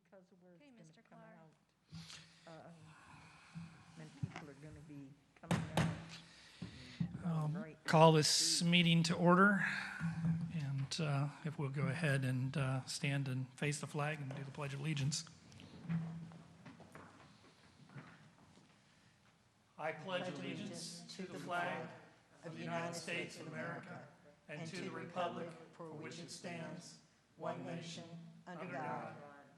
because of where Okay, it's Mr. going to come Clark. out. And people are going to be coming out. Right. Call this meeting to order, and if we'll go ahead and stand and face the flag and do the Pledge of Allegiance. I pledge allegiance to the flag of the United States of America and to the republic for which it stands, one nation, under God,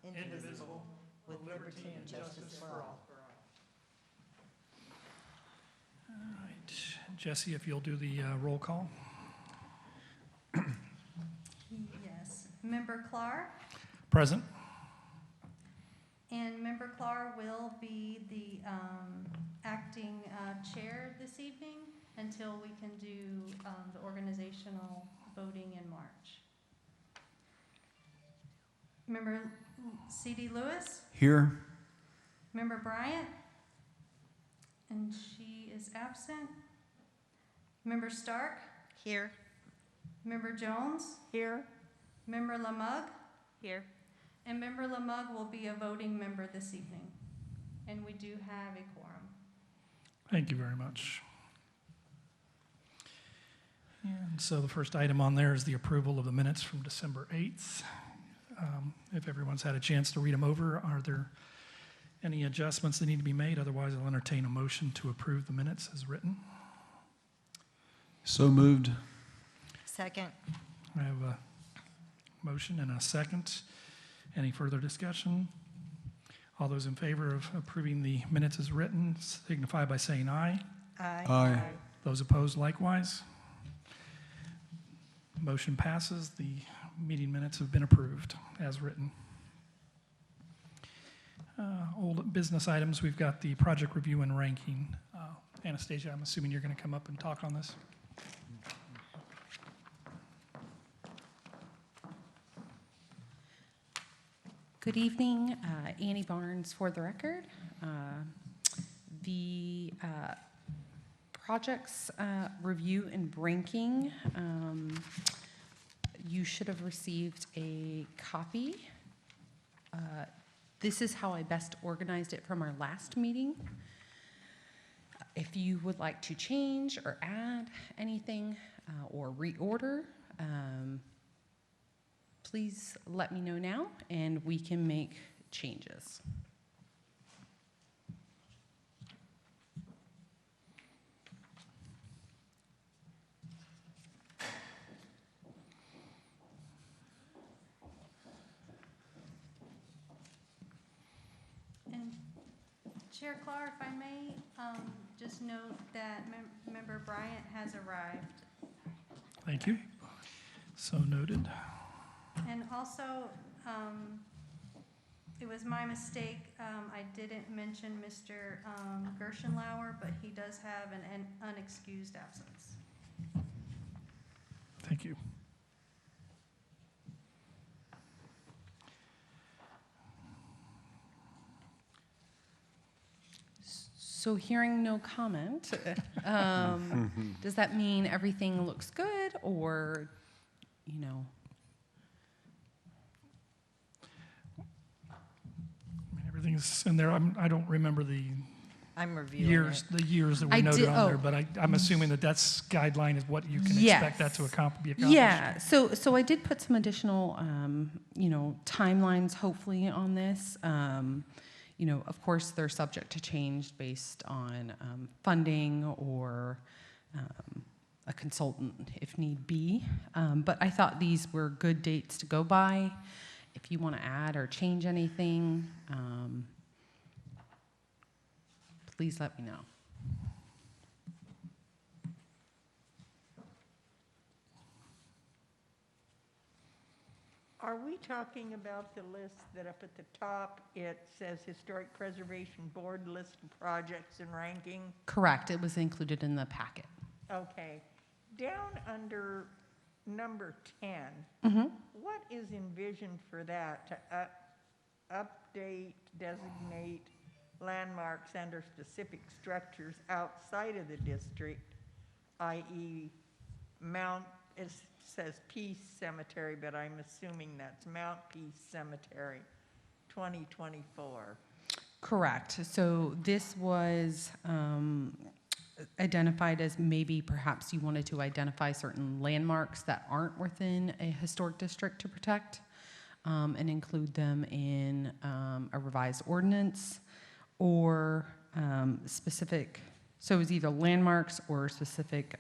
indivisible, with liberty and justice for all. All right, Jesse, if you'll do the roll call. Yes. Member Clark, Present. and Member Clark will be the acting chair this evening until we can do the organizational voting in March. Member C.D. Lewis, Here. Member Bryant, and she is absent. Member Stark, Here. Member Jones, Here, Member Lamug, Here. and Member Lamug will be a voting member this evening. And we do have a quorum. Thank you very much. And so the first item on there is the approval of the minutes from December 8th. If everyone's had a chance to read them over, are there any adjustments that need to be made? Otherwise, I'll entertain a motion to approve the minutes as written. So moved. Second. I have a motion and a second. Any further discussion? All those in favor of approving the minutes as written signify by saying aye. Aye. Those opposed likewise. Motion passes. The meeting minutes have been approved as written. Old business items, we've got the project review and ranking. Anastasia, I'm assuming you're going to come up and talk on this. Good evening, Annie Barnes for the record. The projects review and ranking, you should have received a copy. This is how I best organized it from our last meeting. If you would like to change or add anything or reorder, please let me know now and we can make changes. And Chair Clark, if I may, just note that Member Bryant has arrived. Thank you. So noted. And also, it was my mistake, I didn't mention Mr. Gershenlauer, but he does have an unexcused absence. Thank you. So hearing no comment, does that mean everything looks good or, you know? I mean, everything's in there. I don't remember the I'm reviewing years it. that we I noted did- on there, oh. but I'm assuming that's guideline is what you can expect that to be accomplished. Yeah, so I did put some additional, timelines hopefully on this. Of course, they're subject to change based on funding or a consultant if need be. But I thought these were good dates to go by. If you want to add or change anything, please let me know. are we talking about the list that up at the top, it says Historic Preservation Board list of projects and ranking? Correct, it was included in the packet. Okay. Down under number 10, what is envisioned for that? To update, designate landmarks and/or specific structures outside of the district, i.e. Mount, it says Peace Cemetery, but I'm assuming that's Mount Peace Cemetery, 2024. Correct. So this was identified as maybe perhaps you wanted to identify certain landmarks that aren't within a historic district to protect, and include them in a revised ordinance or specific, so it was either landmarks or specific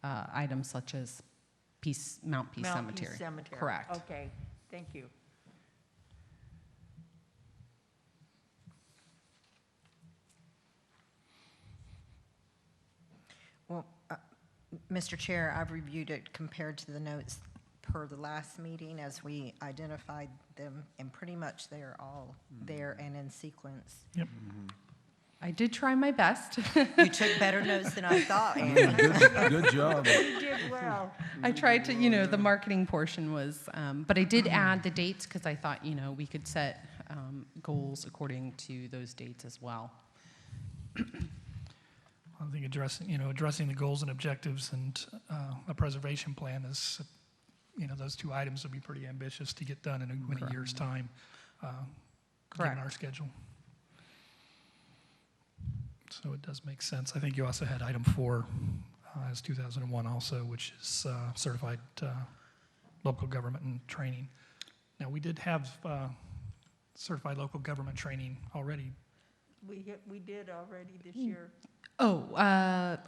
items such as Mount Peace Mount Peace Cemetery. Cemetery. Correct. Okay, thank you. Well, Mr. Chair, I've reviewed it compared to the notes per the last meeting as we identified them, and pretty much they're all there and in sequence. I did try my best. You took better notes than I thought, Annie. Good job. You did well. I tried to, the marketing portion was, but I did add the dates because I thought, we could set goals according to those dates as well. I think addressing the goals and objectives and a preservation plan is, those two items would be pretty ambitious to get done in a year's time, given Correct. our schedule. So it does make sense. I think you also had item 4 as 2001 also, which is certified local government and training. Now, we did have certified local government training already. We did already this year. Oh, well,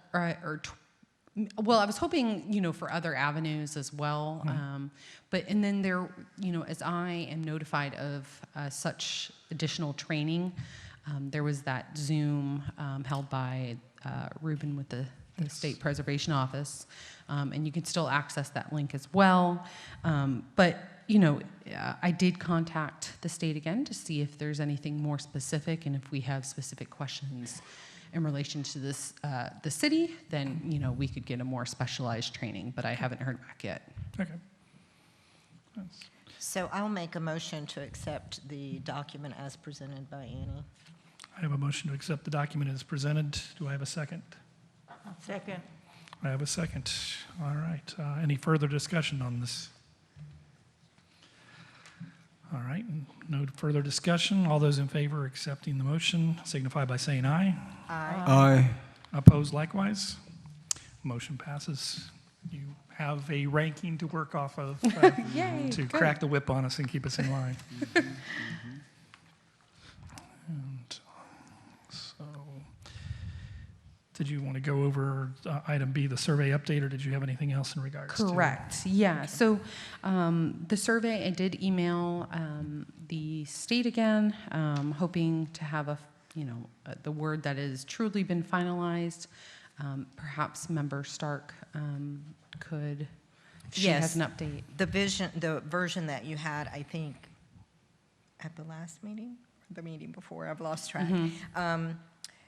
I was hoping, for other avenues as well. And then there, as I am notified of such additional training, there was that Zoom held by Ruben with the State Preservation Office, and you can still access that link as well. But I did contact the state again to see if there's anything more specific, and if we have specific questions in relation to this, the city, then we could get a more specialized training. But I haven't heard back yet. Okay. So I'll make a motion to accept the document as presented by Annie. I have a motion to accept the document as presented. Do I have a second? Second. I have a second. All right. Any further discussion on this? All right. No further discussion. All those in favor of accepting the motion signify by saying aye. Aye. Aye. Opposed likewise. Motion passes. You have a ranking to work off of Yay! to good. crack the whip on us and keep us in line. And so, did you want to go over item B, the survey update, or did you have anything else in regards to? Correct. Yeah. So the survey, I did email the state again, hoping to have the word that has truly been finalized. Perhaps Member Stark could, if she Yes. has an update. The version that you had, I think, at the last meeting, the meeting before, I've lost track.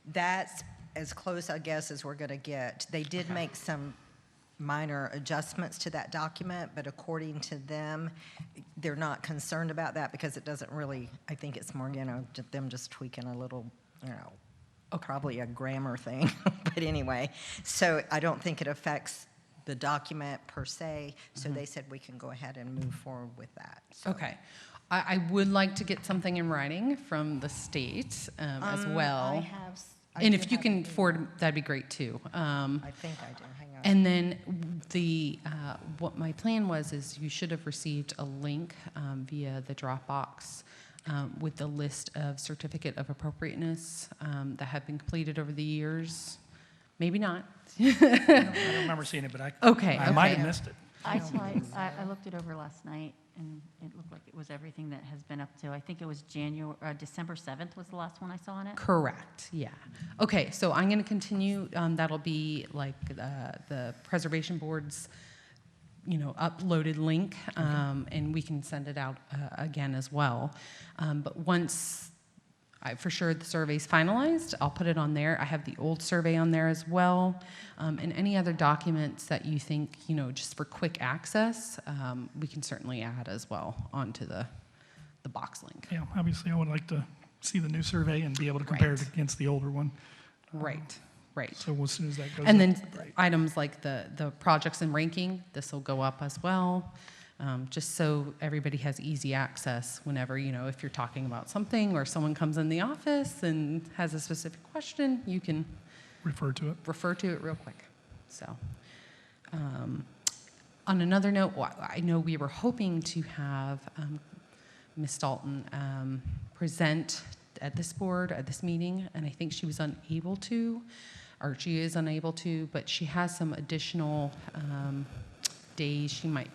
That's as close, I guess, as we're going to get. They did make some minor adjustments to that document, but according to them, they're not concerned about that because it doesn't really, I think it's more, them just tweaking a little, probably a grammar thing. But anyway, so I don't think it affects the document per se, so they said we can go ahead and move forward with that. So. Okay. I would like to get something in writing from the state as well. I have. And if you can forward, that'd be great too. I think I do. Hang on. And then what my plan was is you should have received a link via the Dropbox with the list of certificate of appropriateness that have been completed over the years. Maybe not. I don't remember seeing it, but I might have missed it. I saw it, I looked it over last night, and it looked like it was everything that has been up to, I think it was December 7th was the last one I saw on it. Correct, yeah. Okay, so I'm going to continue. That'll be like the Preservation Board's, uploaded link, and we can send it out again as well. But once for sure the survey's finalized, I'll put it on there. I have the old survey on there as well. And any other documents that you think, just for quick access, we can certainly add as well onto the box link. Yeah, obviously I would like to see the new survey and be able to compare it Right. against the older one. Right. So as soon as that goes And up, then great. items like the projects and ranking, this will go up as well. just so everybody has easy access whenever, if you're talking about something or someone comes in the office and has a specific question, you can Refer to it. refer to it real quick. So, on another note, I know we were hoping to have Ms. Dalton present at this meeting, and I think she was unable to, or she is unable to, but she has some additional days she might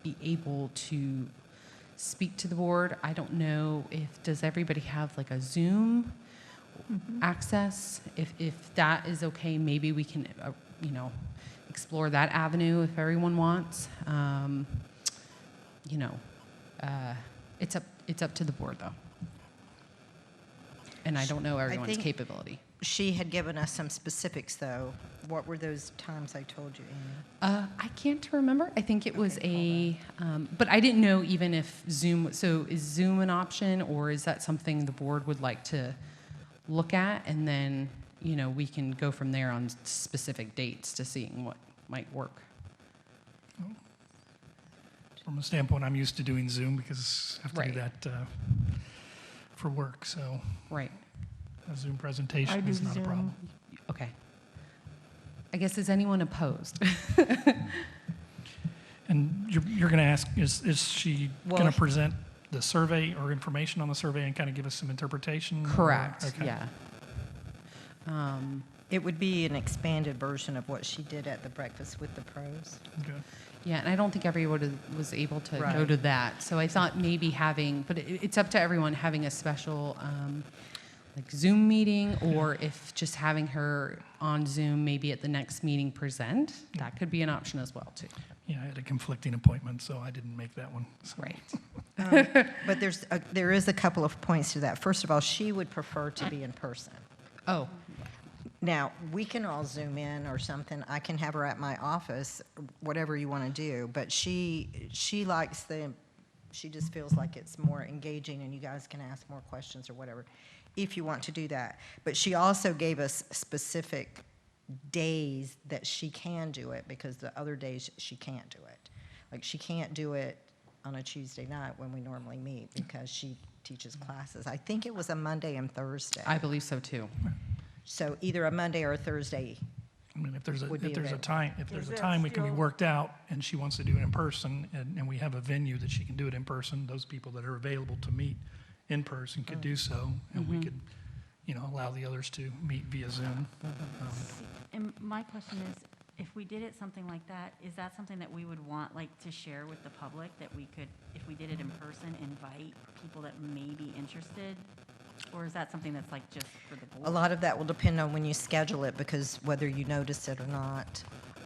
be able to speak to the board. I don't know does everybody have like a Zoom access? If that is okay, maybe we can, explore that avenue if everyone wants. It's up to the board though. And I don't know everyone's think- capability. She had given us some specifics, though. What were those times I told you, Amy? I can't remember. I think it was but I didn't know even if Zoom, so is Zoom an option, or is that something the board would like to look at? And then, we can go from there on specific dates to seeing what might work. From a standpoint, I'm used to doing Zoom because I have to Right. do that for work, so Right. a Zoom I presentation do is not a Zoom. problem. Okay. I guess, is anyone opposed? And you're going to ask, is she Well, going to present the survey or information on the survey and kind of give us some interpretation? or- Correct, Okay. yeah. It would be an expanded version of what she did at the Breakfast with the Pros. Good. Yeah, and I don't think everyone was able to go Right. to that. So I thought maybe but it's up to everyone, having a special like Zoom meeting, or if just having her on Zoom, maybe at the next meeting present, that could be an option as well too. Yeah, I had a conflicting appointment, so I didn't make that one. So. Right. But there is a couple of points to that. First of all, she would prefer to be in person. Oh, Now, we can all Zoom in or something. I can have her at my office, whatever you want to do. But she just feels like it's more engaging and you guys can ask more questions or whatever, if you want to do that. But she also gave us specific days that she can do it, because the other days she can't do it. Like, she can't do it on a Tuesday night when we normally meet because she teaches classes. I think it was a Monday and Thursday. I believe so too. So either a Monday or a Thursday. I mean, if there's a Would be available. time Is that we can be still- worked out, and she wants to do it in person, and we have a venue that she can do it in person, those people that are available to meet in person could do so, and we could, allow the others to meet via Zoom. And my question is, if we did it something like that, is that something that we would want, like, to share with the public, that we could, if we did it in person, invite people that may be interested? Or is that something that's like just for the board? A lot of that will depend on when you schedule it, because whether you notice it or not.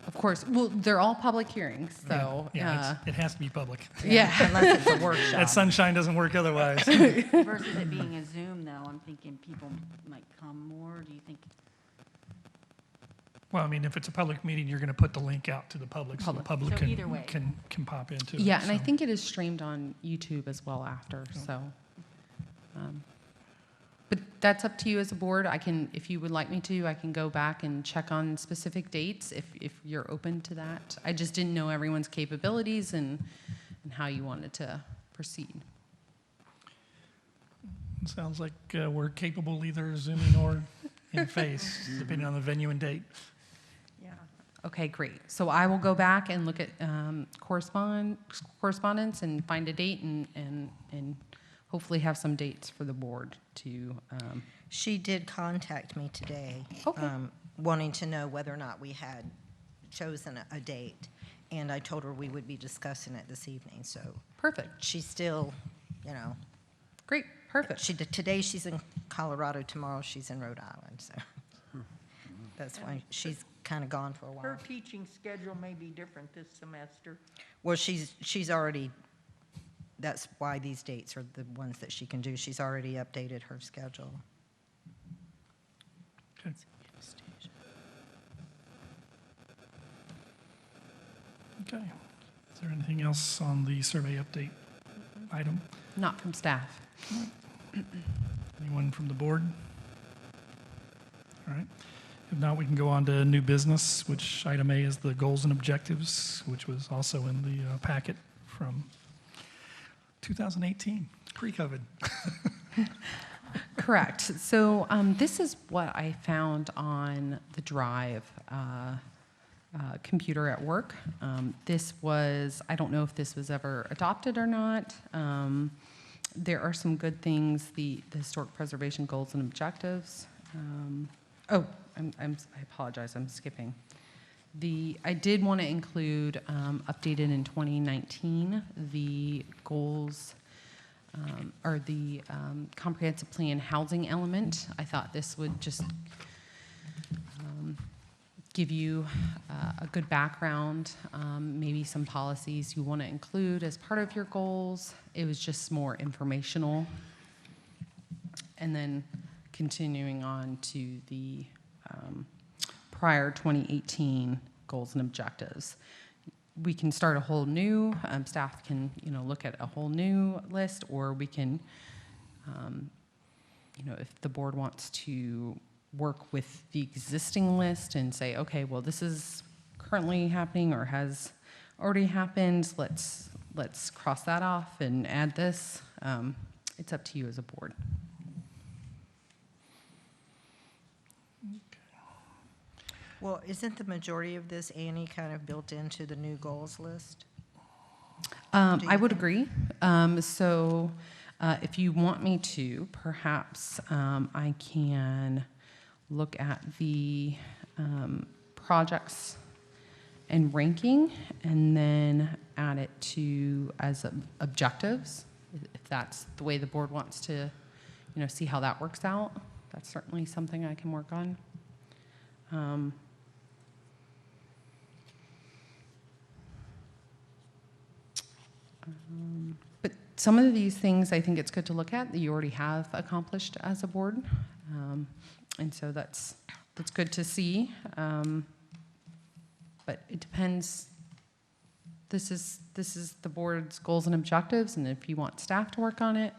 Of course. Well, they're all public hearings, so Yeah, it has to be public. yeah. Unless it's a workshop. That sunshine doesn't work otherwise. Versus it being a Zoom, though, I'm thinking people might come more, do you think? Well, I mean, if it's a public meeting, you're going to put the link out to the public, so the Public. public So either way. can pop into it. Yeah, and I so. think it is streamed on YouTube as well after, so. But that's up to you as a board. If you would like me to, I can go back and check on specific dates if you're open to that. I just didn't know everyone's capabilities and how you wanted to proceed. It sounds like we're capable either Zooming or in face, depending on the venue and date. Yeah. Okay, great. So I will go back and look at correspondence and find a date and hopefully have some dates for the board to, She did contact me today, Okay. wanting to know whether or not we had chosen a date. And I told her we would be discussing it this evening, so perfect. she's still, Great, perfect. today she's in Colorado, tomorrow she's in Rhode Island, so. That's why she's kind of gone for a while. Her teaching schedule may be different this semester. Well, she's already, that's why these dates are the ones that she can do. She's already updated her schedule. Okay. Okay. Is there anything else on the survey update item? Not from staff. Anyone from the board? All right. If not, we can go on to new business, which item A is the goals and objectives, which was also in the packet from 2018, pre-COVID. Correct. So this is what I found on the Drive computer at work. This was, I don't know if this was ever adopted or not. There are some good things, the historic preservation goals and objectives. I apologize, I'm skipping. I did want to include, updated in 2019, the goals, or the comprehensive plan housing element. I thought this would just give you a good background, maybe some policies you want to include as part of your goals. It was just more informational. And then continuing on to the prior 2018 goals and objectives. We can start a whole new, staff can, look at a whole new list, or we can, if the board wants to work with the existing list and say, okay, well, this is currently happening or has already happened, let's cross that off and add this. It's up to you as a board. Well, isn't the majority of this, Annie, kind of built into the new goals list? I would agree. So if you want me to, perhaps I can look at the projects and ranking and then add it to as objectives, if that's the way the board wants to, see how that works out. That's certainly something I can work on. But some of these things I think it's good to look at that you already have accomplished as a board. And so that's good to see. But it depends. This is the board's goals and objectives, and if you want staff to work on it,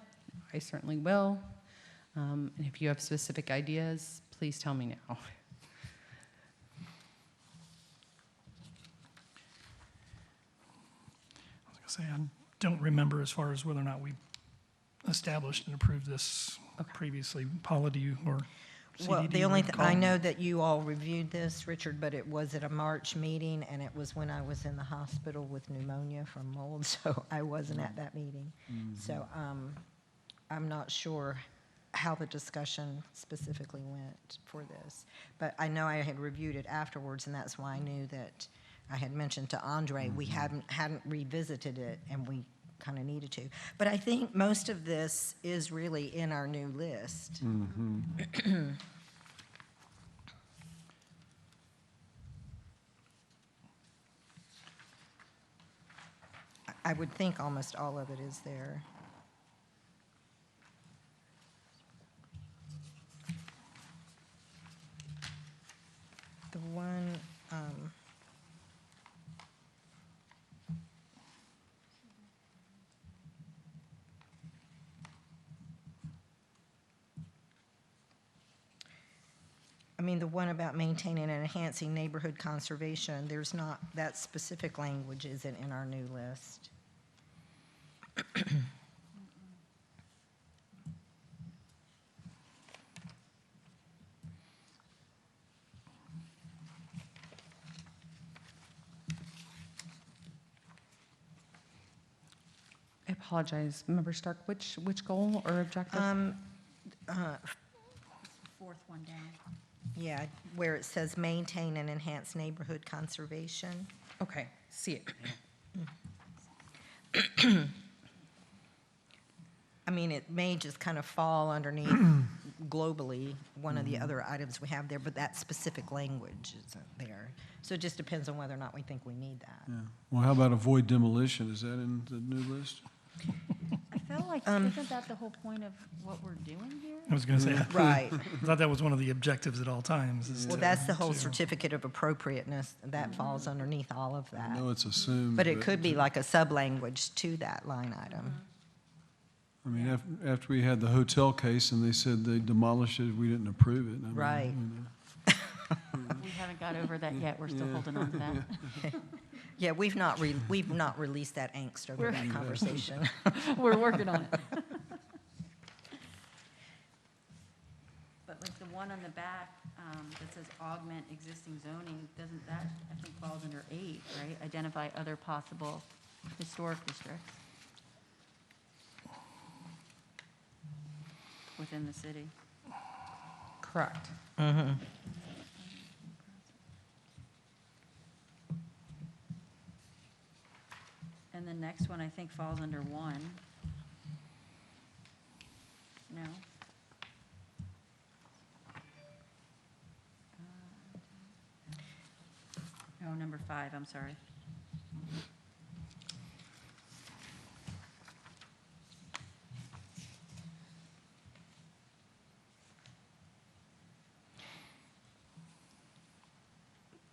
I certainly will. And if you have specific ideas, please tell me now. I was going to say, I don't remember as far as whether or not we established and approved this previously. Paula, do you, or CD, Well, do the you only thing, I recall? know that you all reviewed this, Richard, but it was at a March meeting, and it was when I was in the hospital with pneumonia from mold, so I wasn't at that meeting. So I'm not sure how the discussion specifically went for this. But I know I had reviewed it afterwards, and that's why I knew that I had mentioned to Andre, we hadn't revisited it, and we kind of needed to. But I think most of this is really in our new list. I would think almost all of it is there. The one, I mean, the one about maintaining and enhancing neighborhood conservation, there's not, that specific language isn't in our new list. I apologize, Member Stark, which goal or objective? Fourth one down. Yeah, where it says maintain and enhance neighborhood conservation. Okay, see it. I mean, it may just kind of fall underneath globally, one of the other items we have there, but that specific language isn't there. So it just depends on whether or not we think we need that. Yeah. Well, how about avoid demolition? Is that in the new list? I feel like, isn't that the whole point of what we're doing here? I was going to say, Right. I thought that was one of the objectives at all times. is Well, to- that's the whole to- certificate of appropriateness, that falls underneath all of I that. know it's assumed. But it could be like a sub-language to that line item. I mean, after we had the hotel case and they said they demolished it, we didn't approve it. I mean, Right. you know. We haven't got over that yet. We're still holding on to that. Yeah, we've not released that angst over that conversation. We're working on it. But like the one on the back that says augment existing zoning, doesn't that, I think, falls under 8, right? Identify other possible historic districts within the city. Correct. Mhm. And the next one, I think, falls under 1. No? Oh, number 5, I'm sorry.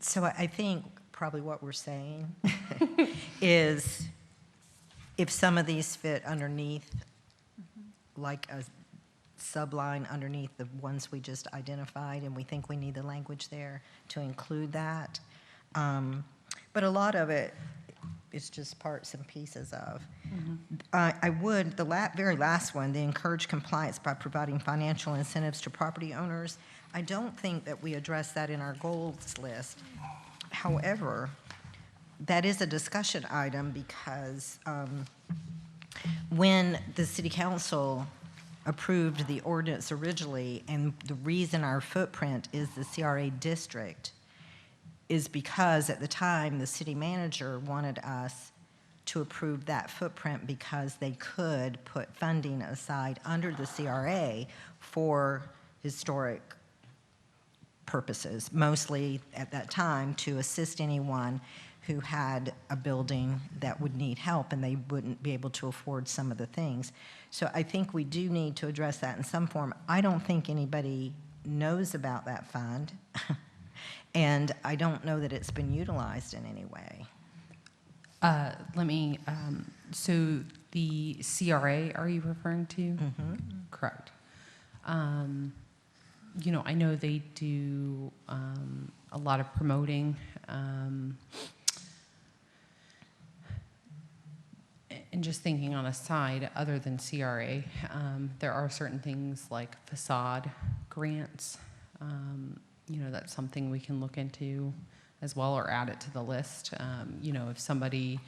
So I think probably what we're saying is if some of these fit underneath, like a subline underneath the ones we just identified, and we think we need the language there to include that. But a lot of it is just parts and pieces of. I would, the very last one, the encourage compliance by providing financial incentives to property owners. I don't think that we address that in our goals list. However, that is a discussion item because when the city council approved the ordinance originally, and the reason our footprint is the CRA district is because at the time, the city manager wanted us to approve that footprint because they could put funding aside under the CRA for historic purposes, mostly at that time to assist anyone who had a building that would need help and they wouldn't be able to afford some of the things. So I think we do need to address that in some form. I don't think anybody knows about that fund, and I don't know that it's been utilized in any way. So the CRA, are you referring to? Mm-hmm. Correct. I know they do a lot of promoting. And just thinking on a side, other than CRA, there are certain things like facade grants. That's something we can look into as well or add it to the list. If somebody,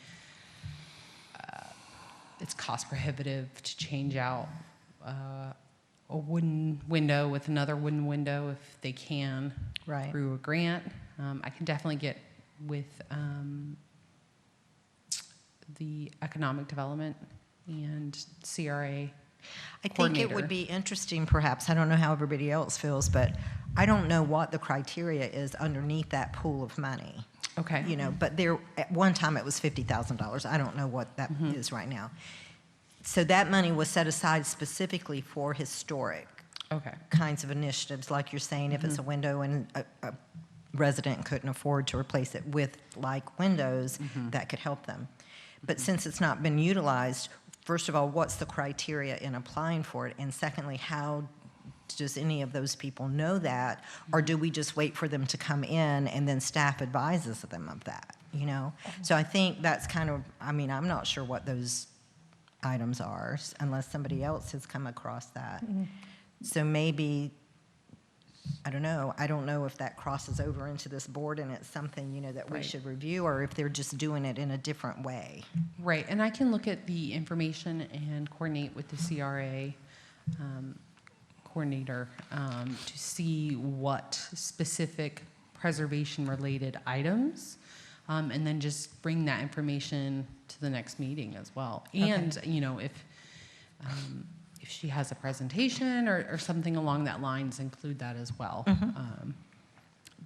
it's cost prohibitive to change out a wooden window with another wooden window if they can Right. through a grant. I can definitely get with the economic development and CRA. I think it coordinator. would be interesting, perhaps, I don't know how everybody else feels, but I don't know what the criteria is underneath that pool of money. Okay. But there, at one time, it was $50,000. I don't know what that is right now. So that money was set aside specifically for historic Okay. kinds of initiatives, like you're saying, if it's a window and a resident couldn't afford to replace it with like windows, that could help them. But since it's not been utilized, first of all, what's the criteria in applying for it? And secondly, how does any of those people know that? Or do we just wait for them to come in and then staff advises them of that, So I think that's kind of, I'm not sure what those items are unless somebody else has come across that. So maybe, I don't know. I don't know if that crosses over into this board and it's something, that we Right. should review, or if they're just doing it in a different way. Right, and I can look at the information and coordinate with the CRA coordinator to see what specific preservation-related items, and then just bring that information to the next meeting as well. And, if she has a presentation or something along that lines, include that as well.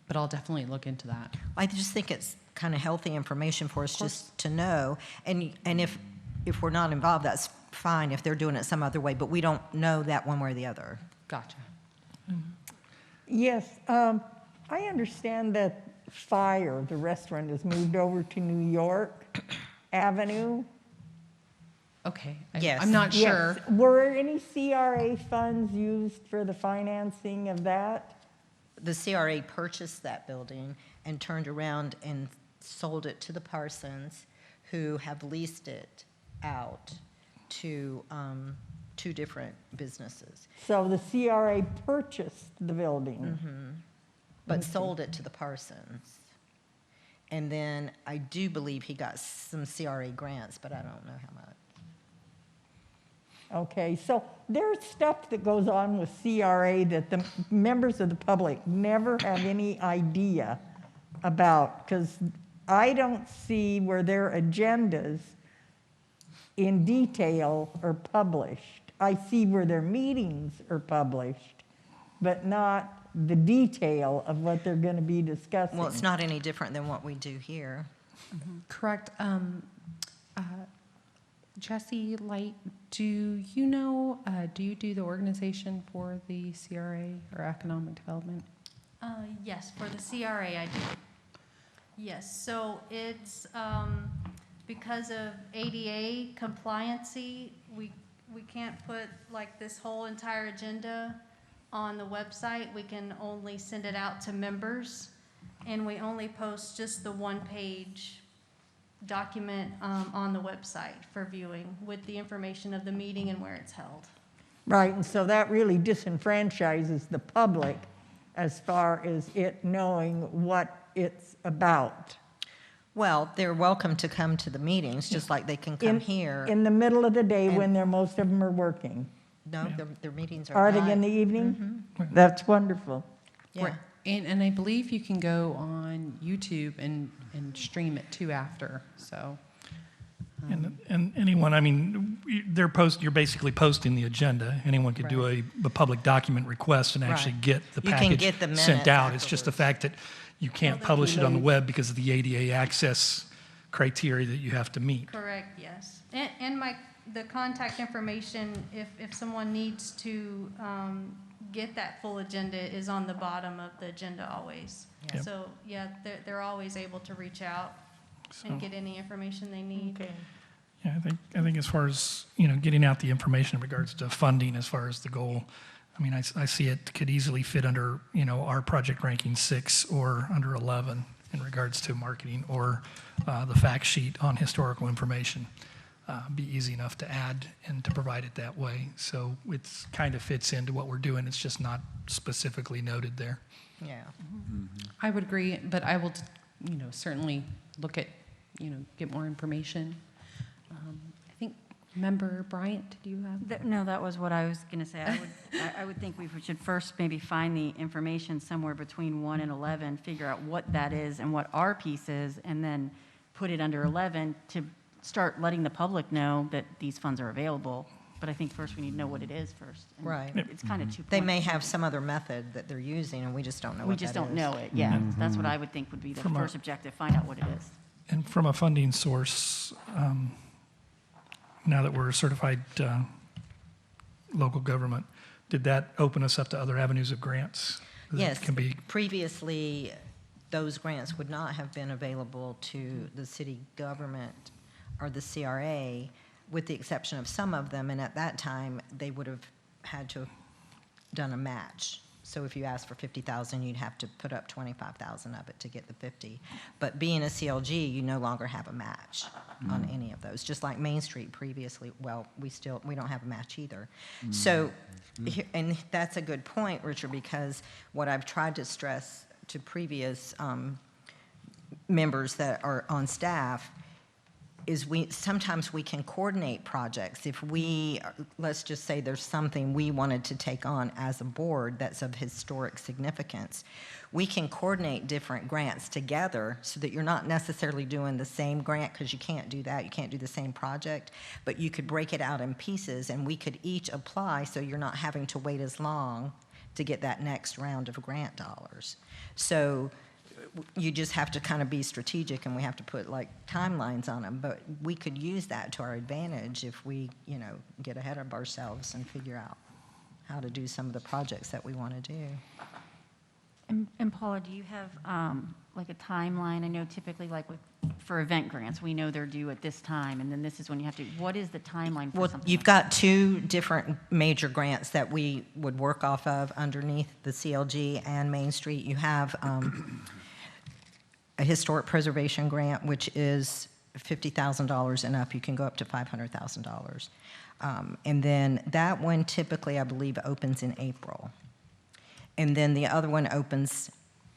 But I'll definitely look into that. I just think it's kind of healthy information for us just to know. And if we're not involved, that's fine if they're doing it some other way, but we don't know that one way or the other. Gotcha. Yes, I understand that Fire, the restaurant, has moved over to New York Avenue. Okay. Yes. I'm not sure. Yes. Were any CRA funds used for the financing of that? the CRA purchased that building and turned around and sold it to the Parsons, who have leased it out to 2 different businesses, So the CRA purchased the building. but sold it to the Parsons. And then I do believe he got some CRA grants, but I don't know how much. Okay, so there's stuff that goes on with CRA that the members of the public never have any idea about, because I don't see where their agendas in detail are published. I see where their meetings are published, but not the detail of what they're going to be discussing. Well, it's not any different than what we do here. Correct. Jesse Light, do you know, do you do the organization for the CRA or economic development? Yes, for the CRA I do. Yes, so it's, because of ADA compliancy, we can't put like this whole entire agenda on the website. We can only send it out to members, and we only post just the one-page document on the website for viewing with the information of the meeting and where it's held. Right, and so that really disenfranchises the public as far as it knowing what it's about. Well, they're welcome to come to the meetings, just like they can come In- here. In the middle of the day And- when most of them are working. No, their meetings are Are they in the live. evening? That's wonderful. Yeah. And I believe you can go on YouTube and stream it too after, so. And anyone, I mean, you're basically posting the agenda. Anyone could do a public document request and actually Right. get the You can package get the sent minutes out. It's just the afterwards. fact that you can't publish it on the web because of the ADA access criteria that you have to meet. Correct, yes. And the contact information, if someone needs to get that full agenda, is on the bottom of the agenda always. Yep. So, yeah, they're always able to reach out and get any information they need. Okay. Yeah, I think as far as, getting out the information in regards to funding as far as the goal, I mean, I see it could easily fit under, our project ranking 6 or under 11 in regards to marketing, or the fact sheet on historical information. Be easy enough to add and to provide it that way. So it's kind of fits into what we're doing. It's just not specifically noted there. Yeah. I would agree, but I will, certainly look at, get more information. I think, Member Bryant, did you have? No, that was what I was going to say. I would think we should first maybe find the information somewhere between 1 and 11, figure out what that is and what our piece is, and then put it under 11 to start letting the public know that these funds are available. But I think first we need to know what it is first. And Right. It's kind of 2 points. They may have some other method that they're using, and we just don't know We what that just is. don't know it, yeah. That's what I would think would be the From a- first objective, find out what it is. And from a funding source, now that we're a certified local government, did that open us up to other avenues of grants? that Yes. Can be, Previously, those grants would not have been available to the city government or the CRA, with the exception of some of them, and at that time, they would have had to have done a match. So if you asked for 50,000, you'd have to put up 25,000 of it to get the 50. But being a CLG, you no longer have a match on any of those, just like Main Street previously, well, we don't have a match either. So, and that's a good point, Richard, because what I've tried to stress to previous members that are on staff is sometimes we can coordinate projects. If let's just say there's something we wanted to take on as a board that's of historic significance, we can coordinate different grants together so that you're not necessarily doing the same grant, because you can't do that, you can't do the same project, but you could break it out in pieces and we could each apply so you're not having to wait as long to get that next round of grant dollars. So you just have to kind of be strategic, and we have to put like timelines on them, but we could use that to our advantage if we, get ahead of ourselves and figure out how to do some of the projects that we want to do. And Paula, do you have like a timeline? I know typically like for event grants, we know they're due at this time, and then this is when you have to, what is the timeline for Well, something you've like got two different major grants that we would work off of underneath the CLG and Main Street. You have a historic preservation grant, which is $50,000 and up. You can go up to $500,000. And then that one typically, I believe, opens in April. And then the other one opens,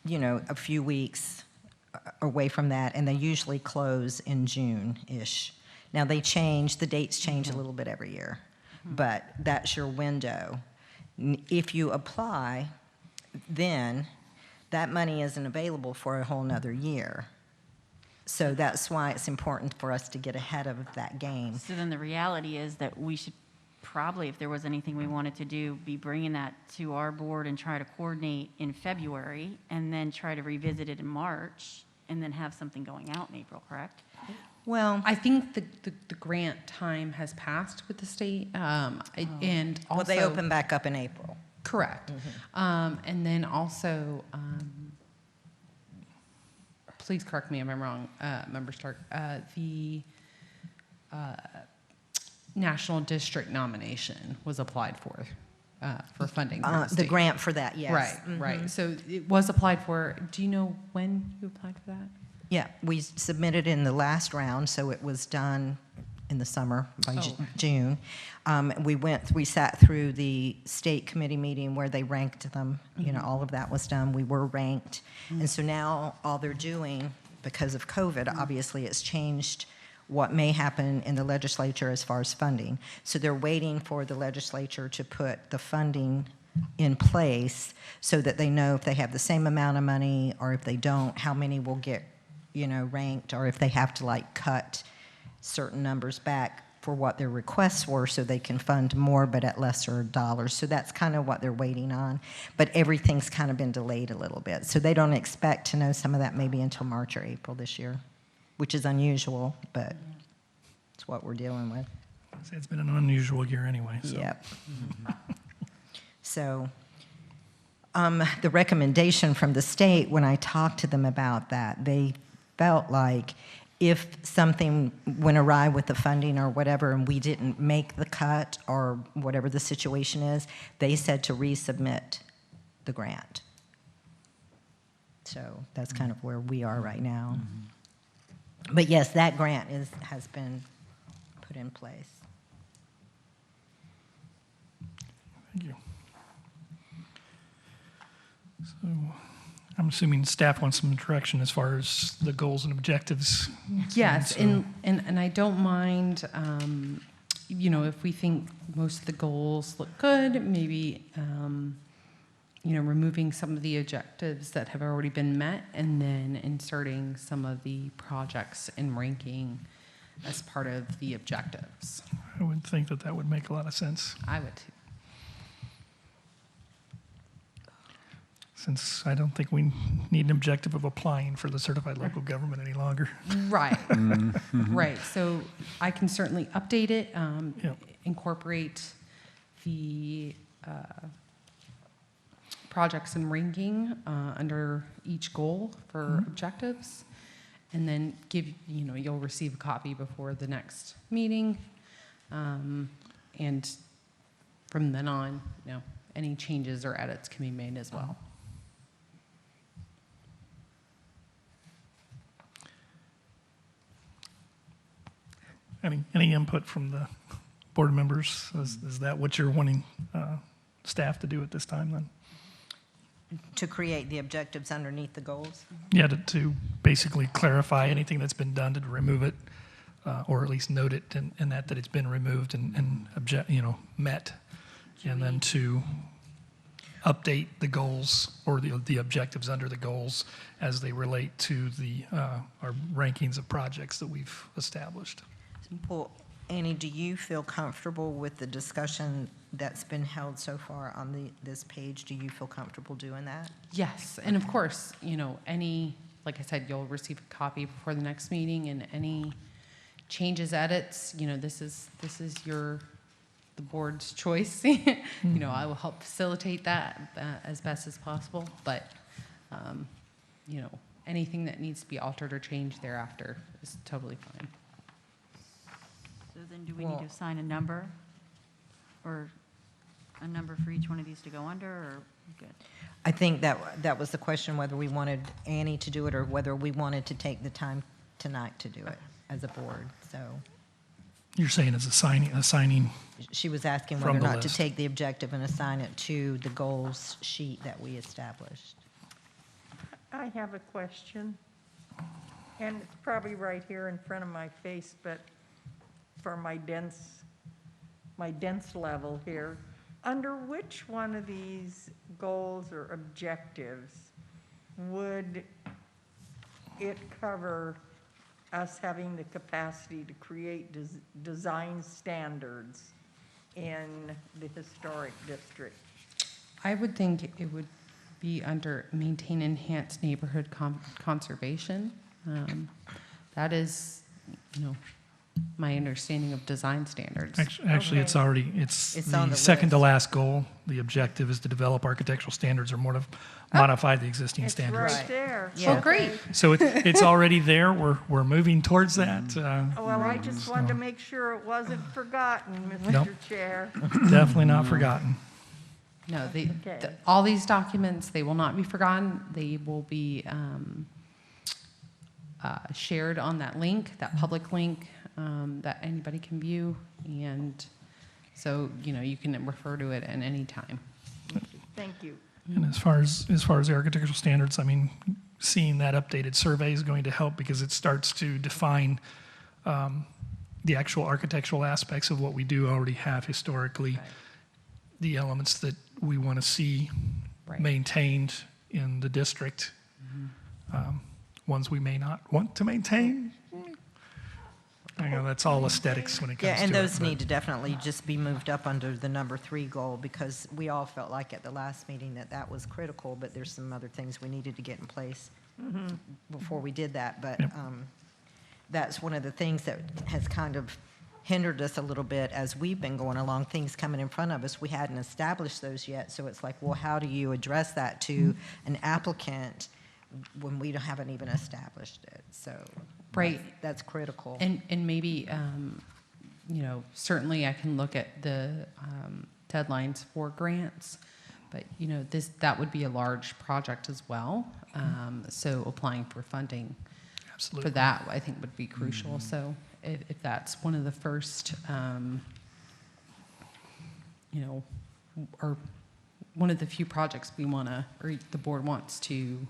you know, a few weeks away from that, and they usually close in June-ish. Now, they change, the dates change a little bit every year, but that's your window. If you apply, then that money isn't available for a whole nother year. So that's why it's important for us to get ahead of that game. So then the reality is that we should probably, if there was anything we wanted to do, be bringing that to our board and try to coordinate in February, and then try to revisit it in March, and then have something going out in April, correct? Well, I think the grant time has passed with the state, and also. well, they open back up in April. Correct. And then also, please correct me if I'm wrong, Member Stark, the National District nomination was applied for funding from the The state. grant for that, yes. Right, right. So it was applied for. Do you know when you applied for that? Yeah, we submitted in the last round, so it was done in the summer by June. We sat through the state committee meeting where they ranked them. You know, all of that was done. We were ranked. And so now all they're doing, because of COVID, obviously it's changed what may happen in the legislature as far as funding. So they're waiting for the legislature to put the funding in place so that they know if they have the same amount of money, or if they don't, how many will get, you know, ranked, or if they have to like cut certain numbers back for what their requests were so they can fund more but at lesser dollars. So that's kind of what they're waiting on. But everything's kind of been delayed a little bit. So they don't expect to know some of that maybe until March or April this year, which is unusual, but it's what we're dealing with. It's been an unusual year anyway, so. Yep. So the recommendation from the state, when I talked to them about that, they felt like if something went awry with the funding or whatever and we didn't make the cut or whatever the situation is, they said to resubmit the grant. So that's kind of where we are right now. But yes, that grant has been put in place. Thank you. So I'm assuming staff wants some direction as far as the goals and objectives. Yes, So- and I don't mind, you know, if we think most of the goals look good, maybe, you know, removing some of the objectives that have already been met, and then inserting some of the projects and ranking as part of the objectives. I would think that that would make a lot of sense, I would too. since I don't think we need an objective of applying for the certified local government any longer. Right, right. So I can certainly update it, Yep. incorporate the projects and ranking under each goal for objectives, and then give, you know, you'll receive a copy before the next meeting. And from then on, you know, any changes or edits can be made as well. Any input from the board members? Is that what you're wanting staff to do at this time then? To create the objectives underneath the goals? Yeah, to basically clarify anything that's been done to remove it, or at least note it in that it's been removed and met, and then to update the goals or the objectives under the goals as they relate to our rankings of projects that we've established. Well, Annie, do you feel comfortable with the discussion that's been held so far on this page? Do you feel comfortable doing that? Yes, and of course, you know, like I said, you'll receive a copy before the next meeting, and any changes, edits, you know, this is the board's choice. You know, I will help facilitate that as best as possible, but You know, anything that needs to be altered or changed thereafter is totally fine. So then do we need Well- to assign a number? Or a number for each one of these to go under, or good? I think that was the question, whether we wanted Annie to do it or whether we wanted to take the time tonight to do it as a board. So You're saying it's assigning, she was asking From whether or the not to list. take the objective and assign it to the goals sheet that we established. I have a question, and it's probably right here in front of my face, but for my dense level here, under which one of these goals or objectives would it cover us having the capacity to create design standards in the historic district? I would think it would be under maintain enhanced neighborhood conservation. That is, you know, my understanding of design standards. actually, it's Okay. already, it's It's on the the second to list. last goal. The objective is to develop architectural standards or modify the existing It's standards. right there. Yeah. Oh, great. So it's already there. We're moving towards that. Well, I just wanted to make sure it wasn't forgotten, Nope. Mr. Chair. Definitely not forgotten. No, Okay. all these documents, they will not be forgotten. They will be shared on that link, that public link that anybody can view. And so, you know, you can refer to it at any time. Thank you. And as far as the architectural standards, I mean, seeing that updated survey is going to help because it starts to define the actual architectural aspects of what we do already have historically, the elements that we want to see Right. maintained in the district, ones we may not want to maintain. I know that's all aesthetics when it comes Yeah, to and it. those but- need to definitely just be moved up under the number 3 goal, because we all felt like at the last meeting that was critical, but there's some other things we needed to get in place before we did that. But Yep. that's one of the things that has kind of hindered us a little bit as we've been going along, things coming in front of us. We hadn't established those yet, so it's like, well, how do you address that to an applicant when we haven't even established it? So Right. that's critical. And maybe, you know, certainly I can look at the deadlines for grants, but, you know, that would be a large project as well. So applying for funding for Absolutely. that, I think, would be crucial. So if that's one of the first, you know, or one of the few projects we want to, or the board wants to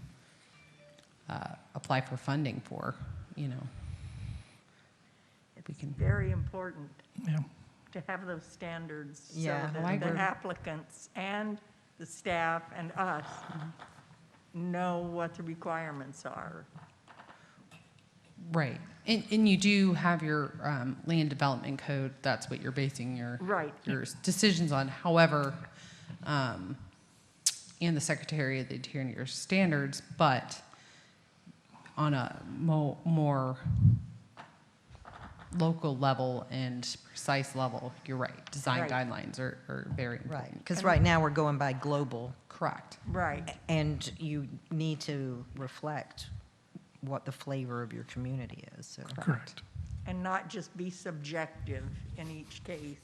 apply for funding for, you know, we can. Very important Yeah. to have those standards so Yeah. Oh, I that the agree. applicants and the staff and us know what the requirements are. Right. And you do have your land development code, that's what you're basing your Right. your decisions on. However, and the Secretary of the Interior standards, but on a more local level and precise level, you're right. Design Right. guidelines are very Right, important. because right now we're going by global, Correct. Right. and you need to reflect what the flavor of your community is, so. Correct. And not just be subjective in each case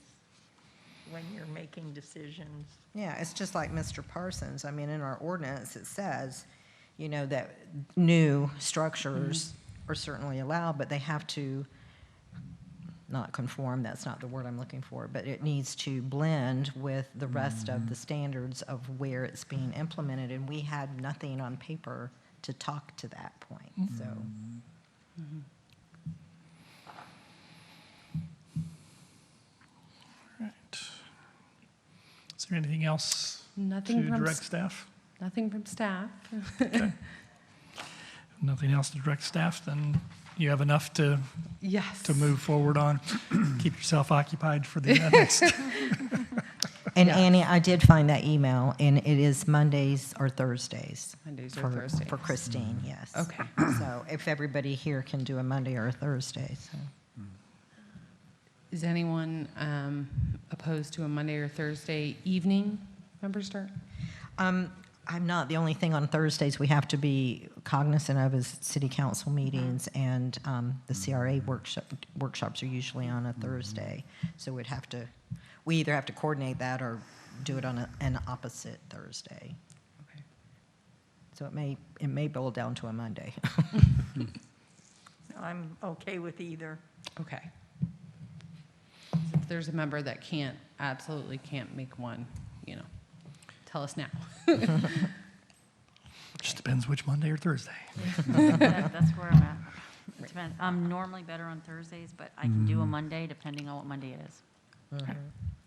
when you're making decisions. Yeah, it's just like Mr. Parsons. I mean, in our ordinance, it says, you know, that new structures are certainly allowed, but they have to not conform, that's not the word I'm looking for, but it needs to blend with the rest of the standards of where it's being implemented, and we had nothing on paper to talk to that point, so. Right. Is there anything else Nothing to from direct staff? nothing from staff. Nothing else to direct staff, then you have enough to Yes. move forward on. Keep yourself occupied for the next. And Yeah. Annie, I did find that email, and it is Mondays or Thursdays. Mondays or for- Thursdays. For Christine, yes. Okay. So if everybody here can do a Monday or a Thursday, so. Is anyone opposed to a Monday or Thursday evening member start? I'm not. The only thing on Thursdays we have to be cognizant of is city council meetings, and the CRA workshops are usually on a Thursday. So we either have to coordinate that or do it on an opposite Thursday. Okay. So it may boil down to a Monday. I'm okay with either. Okay. So if there's a member that absolutely can't make one, tell us now. Just depends which Monday or Thursday. That's where I'm at. It depends. I'm normally better on Thursdays, but I can do a Monday depending on what Monday it is.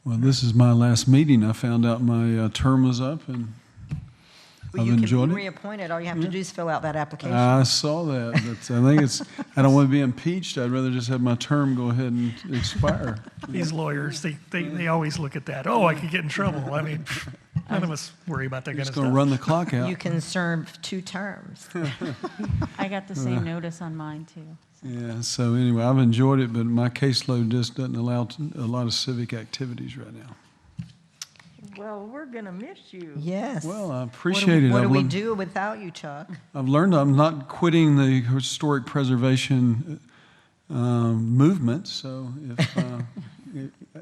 Well, this is my last meeting. I found out my term was up, and Well, I've you can enjoyed be it. reappointed. All you have to do is fill out that application. I saw that, but I think I don't want to be impeached. I'd rather just have my term go ahead and expire. These lawyers, they always look at that. Oh, I could get in trouble. I mean, none of us worry about that kind of Just going to stuff. run the clock out. You can serve 2 terms. I got the same notice on mine, too. Yeah, so anyway, I've enjoyed it, but my caseload just doesn't allow a lot of civic activities right now. Well, we're going to miss you. Yes. Well, I appreciate it. What do I've we learned- do without you, Chuck? I've learned I'm not quitting the historic preservation movement, so if,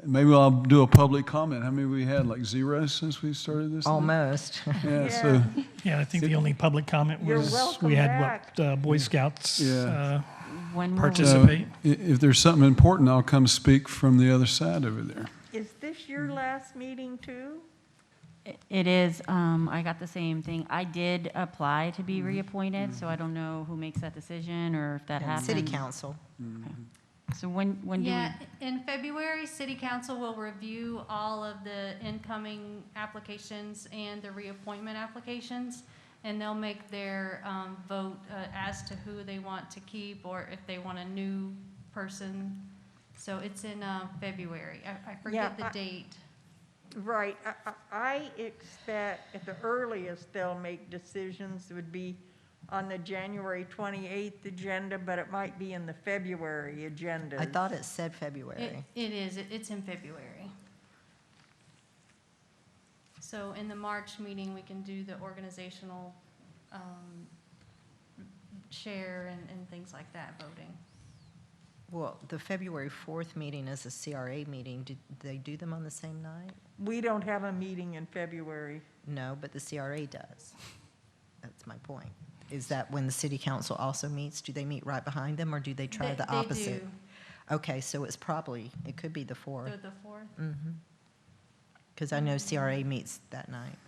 maybe I'll do a public comment. How many we had, like 0 since we started this? thing? Almost. Yeah, so, Yeah, I think the only public comment You're was welcome we had back. what Boy Scouts Yeah. When will we- participate. if there's something important, I'll come speak from the other side over there. Is this your last meeting too? It is, I got the same thing. I did apply to be reappointed, so I don't know who makes that decision or if that happens. City council. So when do we? Yeah, in February, city council will review all of the incoming applications and the reappointment applications, and they'll make their vote as to who they want to keep or if they want a new person. So it's in February. I forget the Yeah, date. Right. I expect at the earliest they'll make decisions would be on the January 28th agenda, but it might be in the February agenda. I thought it said February. It is, it's in February. So in the March meeting, we can do the organizational share and things like that, voting. Well, the February 4th meeting is a CRA meeting. Did they do them on the same night? We don't have a meeting in February. No, but the CRA does. That's my point. Is that when the city council also meets, do they meet right behind them, or do they try the opposite? They do, Okay, so it could be the 4th. the 4th. Because I know CRA meets that night.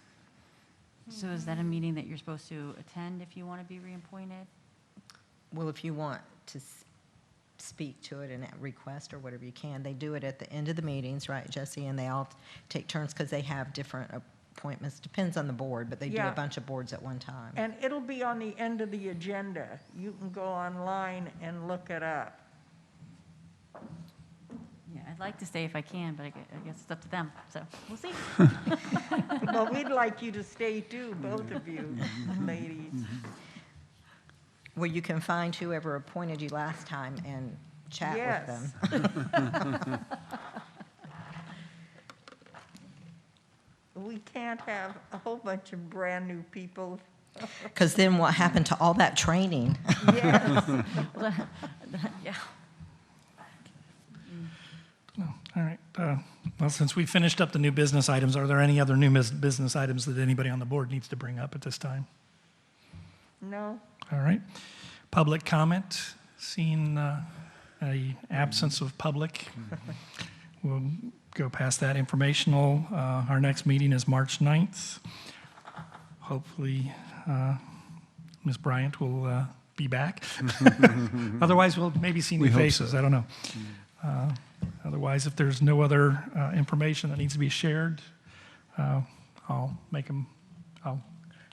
So is that a meeting that you're supposed to attend if you want to be reappointed? Well, if you want to speak to it and request or whatever you can, they do it at the end of the meetings, right, Jesse? And they all take turns because they have different appointments. Depends on the board, but they do Yeah. a bunch of boards at one time. And it'll be on the end of the agenda. You can go online and look it up. Yeah, I'd like to stay if I can, but I guess it's up to them, so we'll see. Well, we'd like you to stay too, both of you ladies. Well, you can find whoever appointed you last time and chat with Yes. them. We can't have a whole bunch of brand-new people. Because then what happened to all that training? Yes. Yeah. All right. Well, since we finished up the new business items, are there any other new business items that anybody on the board needs to bring up at this time? No? All right. Public comment, seeing a absence of public. We'll go past that. Informational, our next meeting is March 9th. Hopefully, Ms. Bryant will be back. Otherwise, we'll maybe see new We hope faces. so. I don't know. Otherwise, if there's no other information that needs to be shared, I'll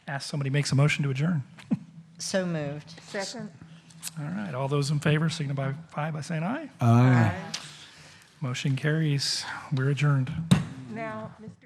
ask somebody makes a motion to adjourn. So moved. Second? All right, all those in favor signify by saying aye. Aye. Motion carries. We're adjourned. Now, Mr.